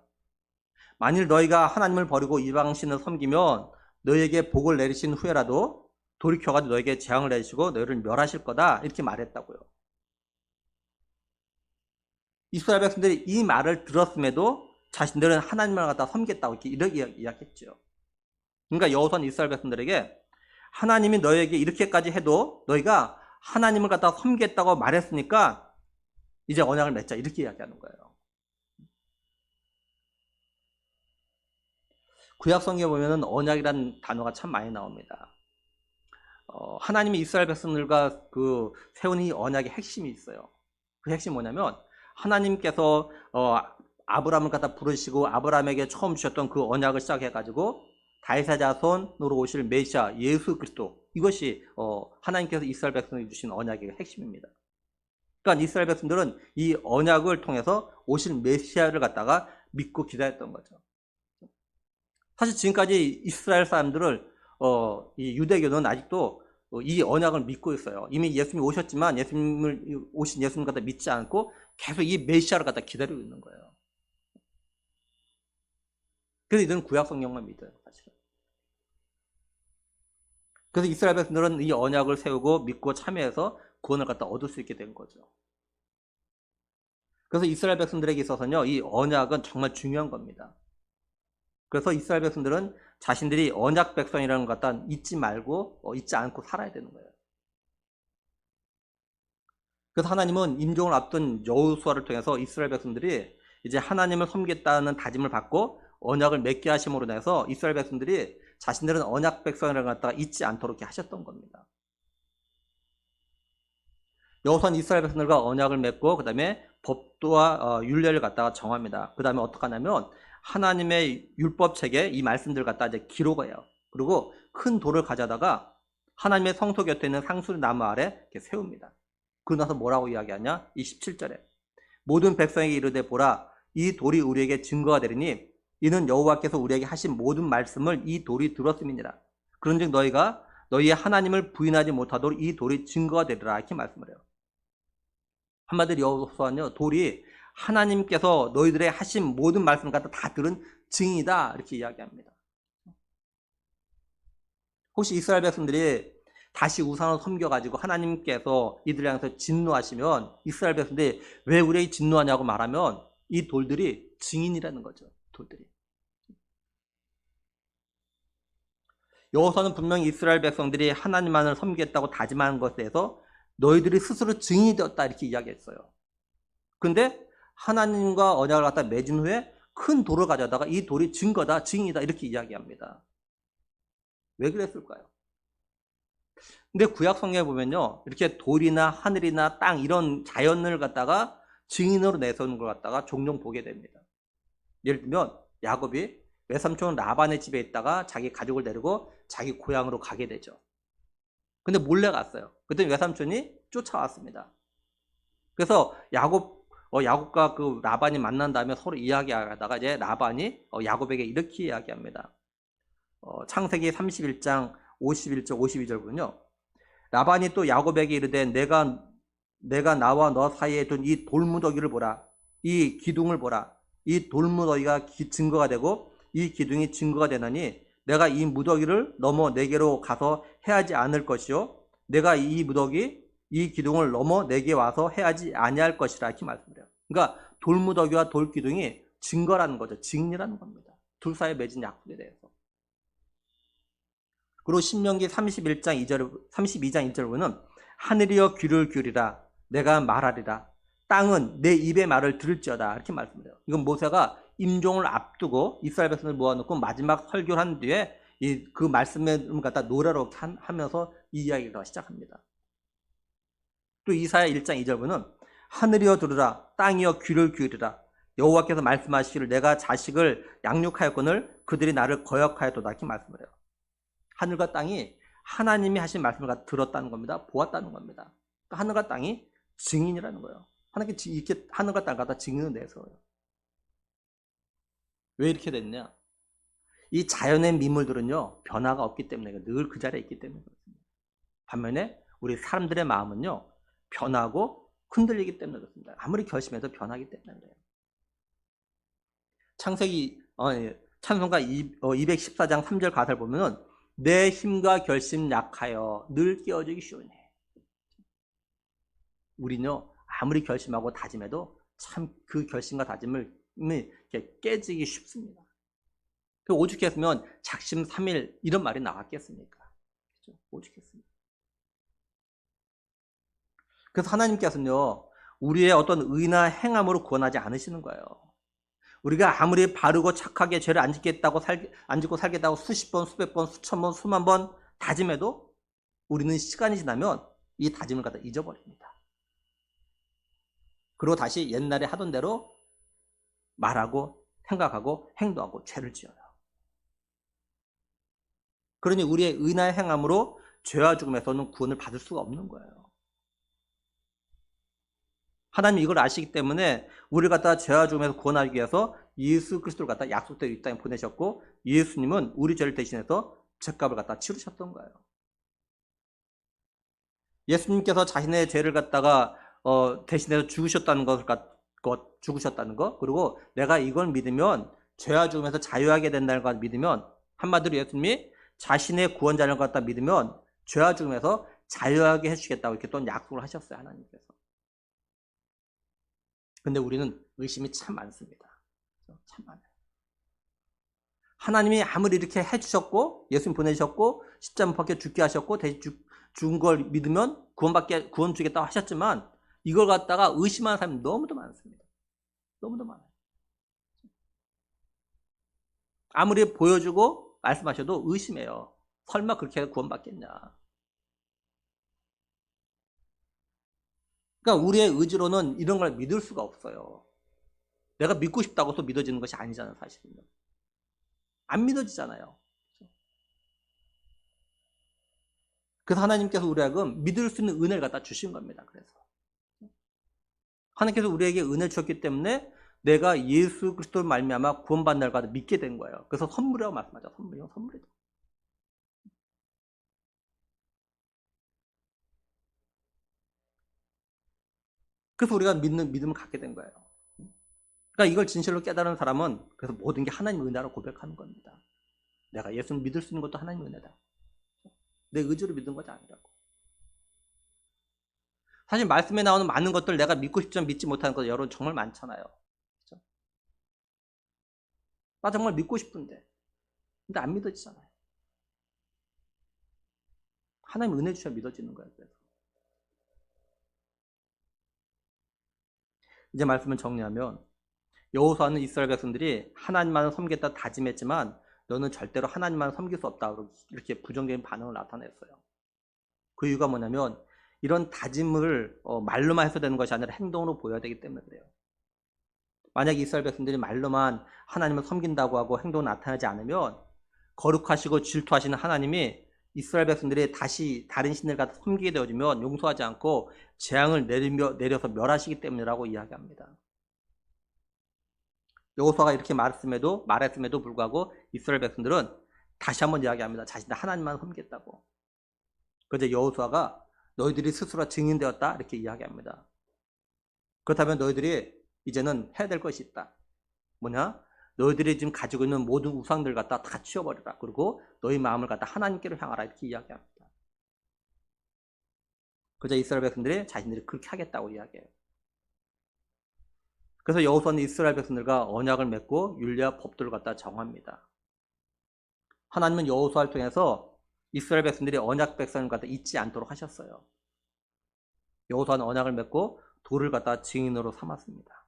만일 너희가 하나님을 버리고 이방신을 섬기면 너희에게 복을 내리신 후에라도 돌이켜가지고 너희에게 재앙을 내리시고 너희를 멸하실 거다 이렇게 말했다고요. 이스라엘 백성들이 이 말을 들었음에도 자신들은 하나님을 갖다 섬겼다고 이렇게 이야기했죠. 그러니까 여호수아는 이스라엘 백성들에게 하나님이 너희에게 이렇게까지 해도 너희가 하나님을 갖다 섬겼다고 말했으니까 이제 언약을 맺자 이렇게 이야기하는 거예요. 구약 성경에 보면은 언약이라는 단어가 참 많이 나옵니다. 하나님이 이스라엘 백성들과 그 세운 이 언약의 핵심이 있어요. 그 핵심이 뭐냐면 하나님께서 아브라함을 갖다 부르시고 아브라함에게 처음 주셨던 그 언약을 시작해가지고 다윗의 자손으로 오실 메시아 예수 그리스도, 이것이 하나님께서 이스라엘 백성에게 주신 언약의 핵심입니다. 그러니까 이스라엘 백성들은 이 언약을 통해서 오실 메시아를 갖다가 믿고 기다렸던 거죠. 사실 지금까지 이스라엘 사람들을 이 유대교는 아직도 이 언약을 믿고 있어요. 이미 예수님이 오셨지만 오신 예수님을 갖다 믿지 않고 계속 이 메시아를 갖다 기다리고 있는 거예요. 그래서 이들은 구약 성경만 믿어요, 사실은. 그래서 이스라엘 백성들은 이 언약을 세우고 믿고 참여해서 구원을 갖다 얻을 수 있게 된 거죠. 그래서 이스라엘 백성들에게 있어서는요, 이 언약은 정말 중요한 겁니다. 그래서 이스라엘 백성들은 자신들이 언약 백성이라는 것 갖다 잊지 말고 잊지 않고 살아야 되는 거예요. 그래서 하나님은 임종을 앞둔 여호수아를 통해서 이스라엘 백성들이 이제 하나님을 섬기겠다는 다짐을 받고 언약을 맺게 하심으로 인해서 이스라엘 백성들이 자신들은 언약 백성이라는 것 갖다가 잊지 않도록 하셨던 겁니다. 여호수아는 이스라엘 백성들과 언약을 맺고 그 다음에 법도와 율례를 갖다가 정합니다. 그 다음에 어떻게 하냐면 하나님의 율법책에 이 말씀들 갖다 이제 기록해요. 그리고 큰 돌을 가져다가 하나님의 성소 곁에 있는 상수리 나무 아래 이렇게 세웁니다. 그러고 나서 뭐라고 이야기하냐? 이 17절에 모든 백성에게 이르되 보라, 이 돌이 우리에게 증거가 되리니 이는 여호와께서 우리에게 하신 모든 말씀을 이 돌이 들었음이니라. 그런즉 너희가 너희의 하나님을 부인하지 못하도록 이 돌이 증거가 되리라 이렇게 말씀을 해요. 한마디로 여호수아는요, 돌이 하나님께서 너희들의 하신 모든 말씀을 갖다 다 들은 증인이다 이렇게 이야기합니다. 혹시 이스라엘 백성들이 다시 우상을 섬겨가지고 하나님께서 이들을 향해서 진노하시면 이스라엘 백성들이 왜 우리에게 진노하냐고 말하면 이 돌들이 증인이라는 거죠. 돌들이. 여호수아는 분명히 이스라엘 백성들이 하나님만을 섬기겠다고 다짐한 것에 대해서 너희들이 스스로 증인이 되었다 이렇게 이야기했어요. 그런데 하나님과 언약을 갖다 맺은 후에 큰 돌을 가져다가 이 돌이 증거다, 증인이다 이렇게 이야기합니다. 왜 그랬을까요? 근데 구약 성경에 보면요, 이렇게 돌이나 하늘이나 땅 이런 자연을 갖다가 증인으로 내세우는 걸 갖다가 종종 보게 됩니다. 예를 들면 야곱이 외삼촌 라반의 집에 있다가 자기 가족을 데리고 자기 고향으로 가게 되죠. 근데 몰래 갔어요. 그때 외삼촌이 쫓아왔습니다. 그래서 야곱과 그 라반이 만난 다음에 서로 이야기하다가 이제 라반이 야곱에게 이렇게 이야기합니다. 창세기 31장 51절 52절 보면요, 라반이 또 야곱에게 이르되 내가 나와 너 사이에 둔 이 돌무더기를 보라. 이 기둥을 보라. 이 돌무더기가 증거가 되고 이 기둥이 증거가 되나니 내가 이 무더기를 넘어 내게로 가서 해하지 않을 것이요 내가 이 기둥을 넘어 내게 와서 해하지 아니할 것이라 이렇게 말씀해요. 그러니까 돌무더기와 돌기둥이 증거라는 거죠. 증인이라는 겁니다. 둘 사이에 맺은 약속에 대해서. 그리고 신명기 32장 2절 보면 하늘이여 귀를 기울이라 내가 말하리라 땅은 내 입의 말을 들을지어다 이렇게 말씀해요. 이건 모세가 임종을 앞두고 이스라엘 백성을 모아놓고 마지막 설교를 한 뒤에 그 말씀을 갖다 노래로 하면서 이 이야기가 시작합니다. 또 이사야 1장 2절 보면 하늘이여 들으라 땅이여 귀를 기울이라 여호와께서 말씀하시기를 내가 자식을 양육하였거늘 그들이 나를 거역하였도다 이렇게 말씀을 해요. 하늘과 땅이 하나님이 하신 말씀을 들었다는 겁니다. 보았다는 겁니다. 그러니까 하늘과 땅이 증인이라는 거예요. 하나님께 이렇게 하늘과 땅 갖다 증인을 내서요. 왜 이렇게 됐냐? 이 자연의 미물들은요, 변화가 없기 때문에, 늘 그 자리에 있기 때문에 그렇습니다. 반면에 우리 사람들의 마음은요, 변하고 흔들리기 때문에 그렇습니다. 아무리 결심해도 변하기 때문에 그래요. 창세기 찬송가 214장 3절 가사를 보면은 내 힘과 결심 약하여 늘 깨어지기 쉬우니. 우리는요, 아무리 결심하고 다짐해도 참 그 결심과 다짐을 깨지기 쉽습니다. 그 오죽했으면 작심 3일 이런 말이 나왔겠습니까? 그렇죠? 오죽했습니다. 그래서 하나님께서는요, 우리의 어떤 의나 행함으로 구원하지 않으시는 거예요. 우리가 아무리 바르고 착하게 죄를 안 짓고 살겠다고 수십 번, 수백 번, 수천 번, 수만 번 다짐해도 우리는 시간이 지나면 이 다짐을 갖다 잊어버립니다. 그리고 다시 옛날에 하던 대로 말하고 생각하고 행동하고 죄를 지어요. 그러니 우리의 의나 행함으로 죄와 죽음에서는 구원을 받을 수가 없는 거예요. 하나님 이걸 아시기 때문에 우리를 갖다 죄와 죽음에서 구원하기 위해서 예수 그리스도를 갖다 약속대로 이 땅에 보내셨고, 예수님은 우리 죄를 대신해서 죄값을 갖다 치르셨던 거예요. 예수님께서 자신의 죄를 갖다가 대신해서 죽으셨다는 것, 그리고 내가 이걸 믿으면 죄와 죽음에서 자유하게 된다는 걸 믿으면, 한마디로 예수님이 자신의 구원자를 갖다 믿으면 죄와 죽음에서 자유하게 해주시겠다고 이렇게 또 약속을 하셨어요, 하나님께서. 근데 우리는 의심이 참 많습니다. 참 많아요. 하나님이 아무리 이렇게 해주셨고, 예수님 보내셨고, 십자가 못 박혀 죽게 하셨고, 대신 죽은 걸 믿으면 구원 주겠다고 하셨지만, 이걸 갖다가 의심하는 사람이 너무도 많습니다. 너무도 많아요. 아무리 보여주고 말씀하셔도 의심해요. 설마 그렇게 해서 구원받겠냐. 그러니까 우리의 의지로는 이런 걸 믿을 수가 없어요. 내가 믿고 싶다고 해서 믿어지는 것이 아니잖아요, 사실은요. 안 믿어지잖아요. 그래서 하나님께서 우리에게 믿을 수 있는 은혜를 갖다 주신 겁니다. 그래서 하나님께서 우리에게 은혜를 주셨기 때문에 내가 예수 그리스도를 말미암아 구원받는 날 믿게 된 거예요. 그래서 선물이라고 말씀하죠. 선물이죠. 그래서 우리가 믿음을 갖게 된 거예요. 그러니까 이걸 진실로 깨달은 사람은 그래서 모든 게 하나님의 은혜라고 고백하는 겁니다. 내가 예수를 믿을 수 있는 것도 하나님의 은혜다. 내 의지로 믿은 것이 아니라고. 사실 말씀에 나오는 많은 것들 내가 믿고 싶지만 믿지 못하는 것 여러분 정말 많잖아요. 그렇죠? 나 정말 믿고 싶은데 근데 안 믿어지잖아요. 하나님 은혜 주셔야 믿어지는 거예요. 그래서. 이제 말씀을 정리하면 여호수아는 이스라엘 백성들이 하나님만을 섬기겠다 다짐했지만 너는 절대로 하나님만을 섬길 수 없다. 이렇게 부정적인 반응을 나타냈어요. 그 이유가 뭐냐면 이런 다짐을 말로만 해서 되는 것이 아니라 행동으로 보여야 되기 때문에 그래요. 만약에 이스라엘 백성들이 말로만 하나님을 섬긴다고 하고 행동을 나타나지 않으면 거룩하시고 질투하시는 하나님이 이스라엘 백성들이 다시 다른 신을 갖다 섬기게 되어지면 용서하지 않고 재앙을 내려서 멸하시기 때문이라고 이야기합니다. 여호수아가 이렇게 말했음에도 불구하고 이스라엘 백성들은 다시 한번 이야기합니다. 자신들 하나님만 섬기겠다고. 그런데 여호수아가 너희들이 스스로 증인되었다 이렇게 이야기합니다. 그렇다면 너희들이 이제는 해야 될 것이 있다. 뭐냐? 너희들이 지금 가지고 있는 모든 우상들 갖다 다 치워버려라. 그리고 너희 마음을 갖다 하나님께로 향하라 이렇게 이야기합니다. 그저 이스라엘 백성들이 자신들이 그렇게 하겠다고 이야기해요. 그래서 여호수아는 이스라엘 백성들과 언약을 맺고 율례와 법들을 갖다 정합니다. 하나님은 여호수아를 통해서 이스라엘 백성들이 언약 백성을 갖다 잊지 않도록 하셨어요. 여호수아는 언약을 맺고 돌을 갖다 증인으로 삼았습니다.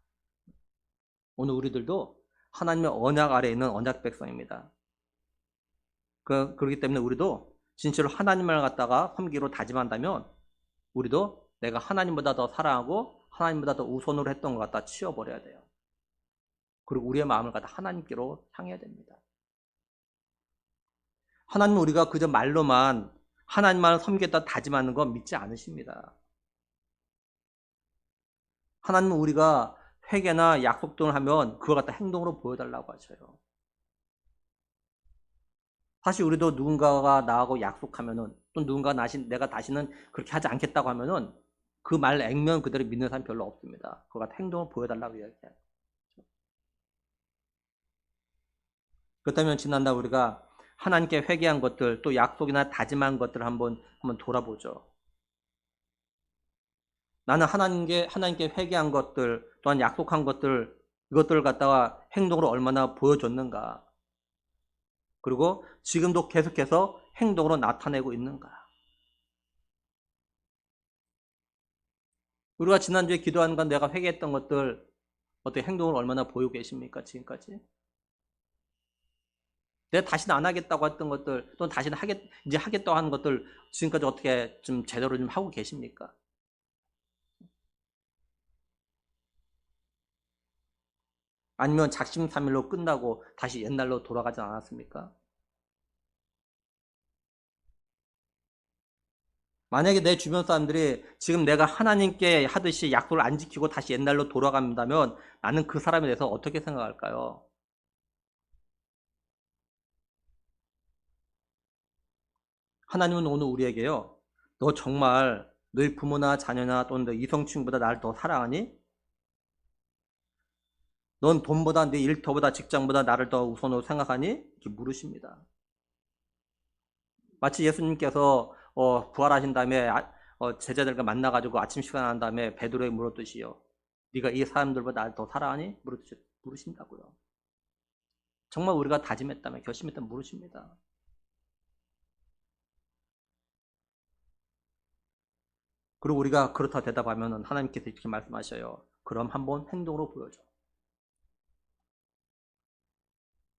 오늘 우리들도 하나님의 언약 아래에 있는 언약 백성입니다. 그렇기 때문에 우리도 진실로 하나님을 갖다가 섬기로 다짐한다면 우리도 내가 하나님보다 더 사랑하고 하나님보다 더 우선으로 했던 것 갖다 치워버려야 돼요. 그리고 우리의 마음을 갖다 하나님께로 향해야 됩니다. 하나님은 우리가 그저 말로만 하나님만을 섬기겠다 다짐하는 건 믿지 않으십니다. 하나님은 우리가 회개나 약속 등을 하면 그걸 갖다 행동으로 보여달라고 하셔요. 사실 우리도 누군가가 나하고 약속하면은, 또 내가 다시는 그렇게 하지 않겠다고 하면은 그 말 액면 그대로 믿는 사람 별로 없습니다. 그걸 갖다 행동을 보여달라고 이야기해요. 그렇다면 지난달 우리가 하나님께 회개한 것들, 또 약속이나 다짐한 것들을 한번 돌아보죠. 나는 하나님께 회개한 것들, 또한 약속한 것들, 이것들을 갖다가 행동으로 얼마나 보여줬는가. 그리고 지금도 계속해서 행동으로 나타내고 있는가. 우리가 지난주에 기도한 건 내가 회개했던 것들, 어떻게 행동을 얼마나 보이고 계십니까, 지금까지? 내가 다시는 안 하겠다고 했던 것들, 또는 다시는 이제 하겠다고 하는 것들, 지금까지 어떻게 좀 제대로 좀 하고 계십니까? 아니면 작심삼일로 끝나고 다시 옛날로 돌아가지 않았습니까? 만약에 내 주변 사람들이 지금 내가 하나님께 하듯이 약속을 안 지키고 다시 옛날로 돌아간다면 나는 그 사람에 대해서 어떻게 생각할까요? 하나님은 오늘 우리에게요, 너 정말 너희 부모나 자녀나 또는 너 이성 친구보다 나를 더 사랑하니? 넌 돈보다 네 일터보다 직장보다 나를 더 우선으로 생각하니? 이렇게 물으십니다. 마치 예수님께서 부활하신 다음에 제자들과 만나가지고 아침 식사 한 다음에 베드로에게 물었듯이요, 네가 이 사람들보다 나를 더 사랑하니? 물으신다고요. 정말 우리가 다짐했다면, 결심했다면 물으십니다. 그리고 우리가 그렇다 대답하면 하나님께서 이렇게 말씀하셔요. 그럼 한번 행동으로 보여줘.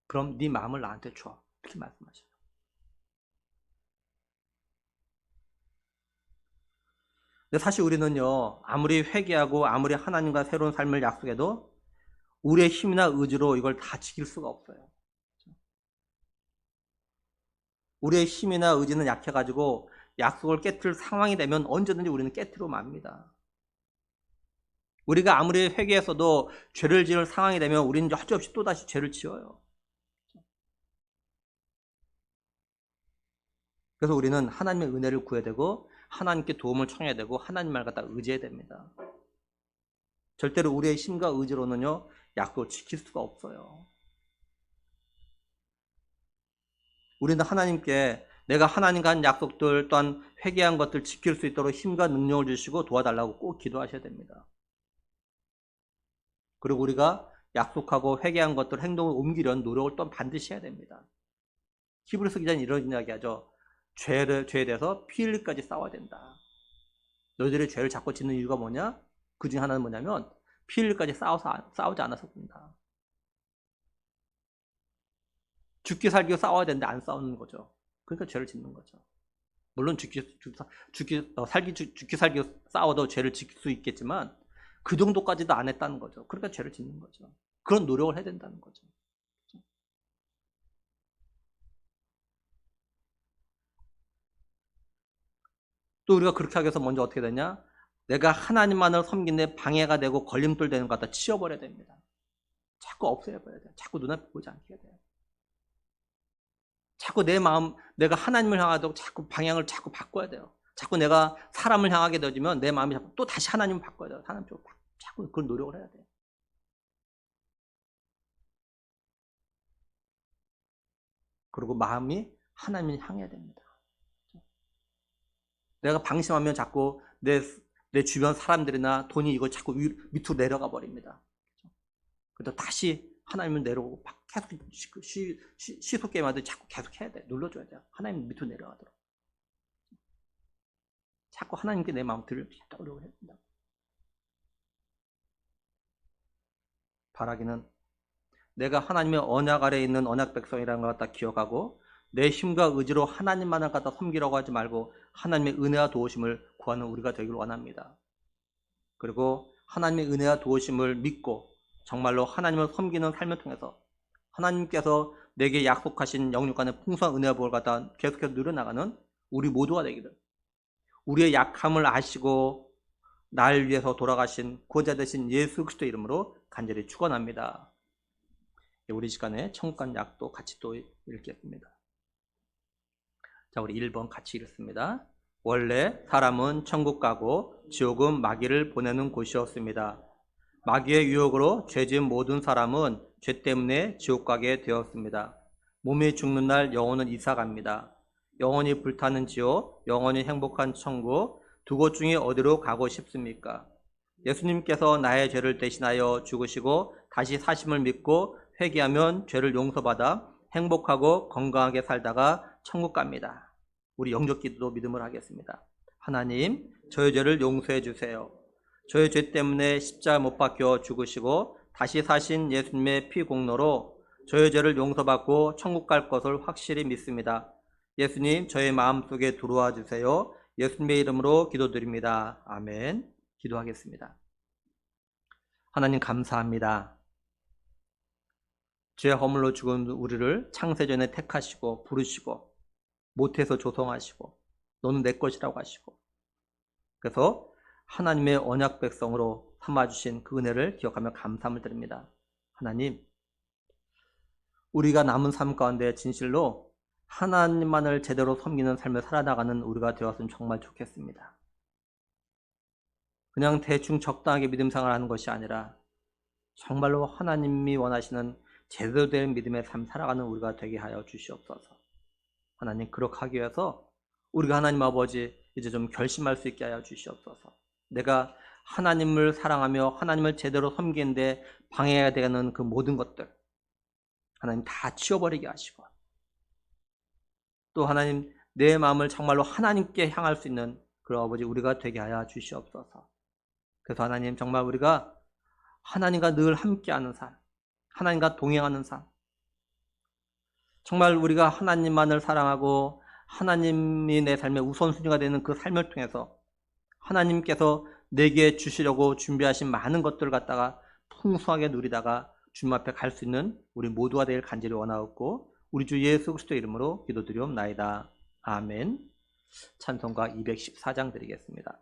그럼 네 마음을 나한테 줘. 이렇게 말씀하셔요. 근데 사실 우리는요, 아무리 회개하고 아무리 하나님과 새로운 삶을 약속해도 우리의 힘이나 의지로 이걸 다 지킬 수가 없어요. 우리의 힘이나 의지는 약해가지고 약속을 깨트릴 상황이 되면 언제든지 우리는 깨트려 맙니다. 우리가 아무리 회개했어도 죄를 지을 상황이 되면 우리는 여지없이 또다시 죄를 지어요. 그래서 우리는 하나님의 은혜를 구해야 되고 하나님께 도움을 청해야 되고 하나님 말 갖다 의지해야 됩니다. 절대로 우리의 힘과 의지로는요, 약속을 지킬 수가 없어요. 우리는 하나님께 내가 하나님과 한 약속들 또한 회개한 것들 지킬 수 있도록 힘과 능력을 주시고 도와달라고 꼭 기도하셔야 됩니다. 그리고 우리가 약속하고 회개한 것들 행동을 옮기려는 노력을 또 반드시 해야 됩니다. 히브리서 기자는 이런 이야기 하죠. 죄에 대해서 피 흘리까지 싸워야 된다. 너희들이 죄를 자꾸 짓는 이유가 뭐냐? 그 중에 하나는 뭐냐면 피 흘리까지 싸우지 않아서 그런다. 죽기 살기 싸워야 되는데 안 싸우는 거죠. 그러니까 죄를 짓는 거죠. 물론 죽기 살기 싸워도 죄를 지킬 수 있겠지만 그 정도까지도 안 했다는 거죠. 그러니까 죄를 짓는 거죠. 그런 노력을 해야 된다는 거죠. 또 우리가 그렇게 하기 위해서 먼저 어떻게 되냐? 내가 하나님만을 섬기는데 방해가 되고 걸림돌 되는 것 갖다 치워버려야 됩니다. 자꾸 없애버려야 돼요. 자꾸 눈앞에 보지 않게 해야 돼요. 자꾸 내 마음, 내가 하나님을 향하도록 자꾸 방향을 자꾸 바꿔야 돼요. 자꾸 내가 사람을 향하게 되어지면 내 마음이 또 다시 하나님을 바꿔야 돼요. 하나님 쪽으로 자꾸 그런 노력을 해야 돼요. 그리고 마음이 하나님을 향해야 됩니다. 내가 방심하면 자꾸 내 주변 사람들이나 돈이 이걸 자꾸 밑으로 내려가 버립니다. 그래서 다시 하나님을 내려오고 계속 시속 게임하듯 자꾸 계속 해야 돼. 눌러줘야 돼요. 하나님 밑으로 내려가도록. 자꾸 하나님께 내 마음 들으려고 해야 된다. 바라기는 내가 하나님의 언약 아래에 있는 언약 백성이라는 걸 갖다 기억하고 내 힘과 의지로 하나님만을 갖다 섬기려고 하지 말고 하나님의 은혜와 도우심을 구하는 우리가 되길 원합니다. 그리고 하나님의 은혜와 도우심을 믿고 정말로 하나님을 섬기는 삶을 통해서 하나님께서 내게 약속하신 영육간의 풍성한 은혜와 복을 갖다 계속해서 누려나가는 우리 모두가 되기를, 우리의 약함을 아시고 날 위해서 돌아가신 구원자 되신 예수 그리스도 이름으로 간절히 축원합니다. 우리 시간에 천국 간 약도 같이 또 읽겠습니다. 자, 우리 1번 같이 읽습니다. 원래 사람은 천국 가고 지옥은 마귀를 보내는 곳이었습니다. 마귀의 유혹으로 죄진 모든 사람은 죄 때문에 지옥 가게 되었습니다. 몸이 죽는 날 영혼은 이사 갑니다. 영혼이 불타는 지옥, 영혼이 행복한 천국, 두 곳 중에 어디로 가고 싶습니까? 예수님께서 나의 죄를 대신하여 죽으시고 다시 사심을 믿고 회개하면 죄를 용서받아 행복하고 건강하게 살다가 천국 갑니다. 우리 영적 기도 믿음을 하겠습니다. 하나님, 저의 죄를 용서해 주세요. 저의 죄 때문에 십자가 못 박혀 죽으시고 다시 사신 예수님의 피 공로로 저의 죄를 용서받고 천국 갈 것을 확실히 믿습니다. 예수님, 저의 마음속에 들어와 주세요. 예수님의 이름으로 기도드립니다. 아멘. 기도하겠습니다. 하나님 감사합니다. 죄 허물로 죽은 우리를 창세전에 택하시고 부르시고 못해서 조성하시고 너는 내 것이라고 하시고, 그래서 하나님의 언약 백성으로 삼아주신 그 은혜를 기억하며 감사함을 드립니다. 하나님, 우리가 남은 삶 가운데 진실로 하나님만을 제대로 섬기는 삶을 살아나가는 우리가 되었으면 정말 좋겠습니다. 그냥 대충 적당하게 믿음 생활하는 것이 아니라 정말로 하나님이 원하시는 제대로 된 믿음의 삶 살아가는 우리가 되게 하여 주시옵소서. 하나님, 그렇게 하기 위해서 우리가 하나님 아버지 이제 좀 결심할 수 있게 하여 주시옵소서. 내가 하나님을 사랑하며 하나님을 제대로 섬기는데 방해가 되는 그 모든 것들 하나님 다 치워버리게 하시고, 또 하나님 내 마음을 정말로 하나님께 향할 수 있는 그런 아버지 우리가 되게 하여 주시옵소서. 그래서 하나님, 정말 우리가 하나님과 늘 함께하는 삶, 하나님과 동행하는 삶, 정말 우리가 하나님만을 사랑하고 하나님이 내 삶의 우선순위가 되는 그 삶을 통해서 하나님께서 내게 주시려고 준비하신 많은 것들을 갖다가 풍성하게 누리다가 주님 앞에 갈 수 있는 우리 모두가 되길 간절히 원하옵고, 우리 주 예수 그리스도 이름으로 기도드리옵나이다. 아멘. 찬송가 214장 드리겠습니다.